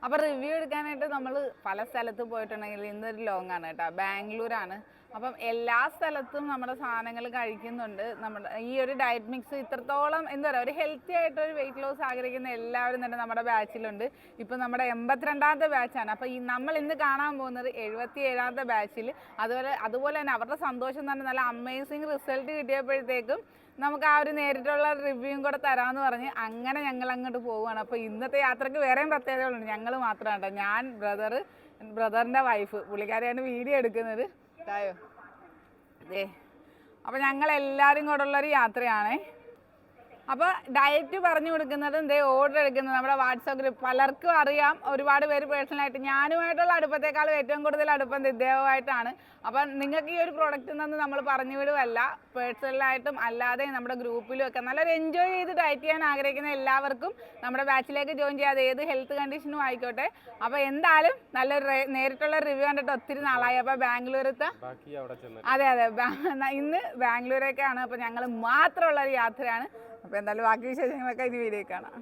അപ്പോൾ റിവ്യൂ എടുക്കാനായിട്ട് നമ്മൾ പല സ്ഥലത്ത് പോയിട്ടുണ്ടെങ്കിൽ ഇന്നൊരു ലോങ് ആണ് കേട്ടോ, ബാംഗ്ലൂരാണ്. അപ്പം എല്ലാ സ്ഥലത്തും നമ്മുടെ സാധനങ്ങൾ കഴിക്കുന്നുണ്ട്. നമ്മുടെ ഈ ഒരു ഡയറ്റ് മിക്സ് ഇത്രത്തോളം എന്താ പറയുക, ഒരു ഹെൽത്തി ആയിട്ടൊരു വെയിറ്റ് ലോസ് ആഗ്രഹിക്കുന്ന എല്ലാവരും തന്നെ നമ്മുടെ ബാച്ചിലുണ്ട്. ഇപ്പം നമ്മുടെ 82ാമത്തെ ബാച്ചാണ്. അപ്പോൾ നമ്മൾ ഇന്ന് കാണാൻ പോകുന്നത് 77ാമത്തെ ബാച്ചിൽ. അതുപോലെ തന്നെ അവരുടെ സന്തോഷം തന്നെ നല്ല അമേസിങ് റിസൾട്ട് കിട്ടിയപ്പോഴത്തേക്കും നമുക്ക് ആ ഒരു നേരിട്ടുള്ള റിവ്യൂവും കൂടെ തരാമെന്ന് പറഞ്ഞ് അങ്ങനെ ഞങ്ങൾ അങ്ങോട്ട് പോവുകയാണ്. അപ്പോൾ ഇന്നത്തെ യാത്രയ്ക്ക് വേറെയും പ്രത്യേകതകളുണ്ട്. ഞങ്ങൾ മാത്രമാണ് കേട്ടോ, ഞാൻ ബ്രദറിൻ്റെ വൈഫ്, പുള്ളിക്കാരിയാണ് വീഡിയോ എടുക്കുന്നത്. ായോ അതെ. അപ്പോൾ ഞങ്ങളെല്ലാവരും കൂടെ ഉള്ളൊരു യാത്രയാണേ. അപ്പോൾ ഡയറ്റ് പറഞ്ഞു കൊടുക്കുന്നതും ഓർഡർ എടുക്കുന്നത് നമ്മുടെ വാട്സാപ്പ് ഗ്രൂപ്പ്. പലർക്കും അറിയാം, ഒരുപാട് പേര് പേഴ്സണലായിട്ട്. ഞാനുമായിട്ടുള്ള അടുപ്പത്തേക്കാളും ഏറ്റവും കൂടുതൽ അടുപ്പം ഇദ്ദേഹമായിട്ടാണ്. അപ്പം നിങ്ങൾക്ക് ഈ ഒരു പ്രോഡക്റ്റ് നിന്ന് നമ്മൾ പറഞ്ഞു വിടുവല്ല, പേഴ്സണലായിട്ടും അല്ലാതെ നമ്മുടെ ഗ്രൂപ്പിലും ഒക്കെ നല്ലൊരു എൻജോയ് ചെയ്ത് ഡയറ്റ് ചെയ്യാൻ ആഗ്രഹിക്കുന്ന എല്ലാവർക്കും നമ്മുടെ ബാച്ചിലേക്ക് ജോയിൻ ചെയ്യാതെ ഏത് ഹെൽത്ത് കണ്ടീഷനും ആയിക്കോട്ടെ. അപ്പോൾ എന്തായാലും നല്ലൊരു നേരിട്ടുള്ള റിവ്യൂ കണ്ടിട്ട് ഒത്തിരി നാളായി. അപ്പോൾ ബാംഗ്ലൂരത്തെ അതെ ഇന്ന് ബാംഗ്ലൂരേക്കാണ്. അപ്പോൾ ഞങ്ങൾ മാത്രമുള്ളൊരു യാത്രയാണ്. അപ്പോൾ എന്തായാലും ബാക്കി വിശേഷങ്ങളൊക്കെ ഇനി വീഡിയോ കാണാം.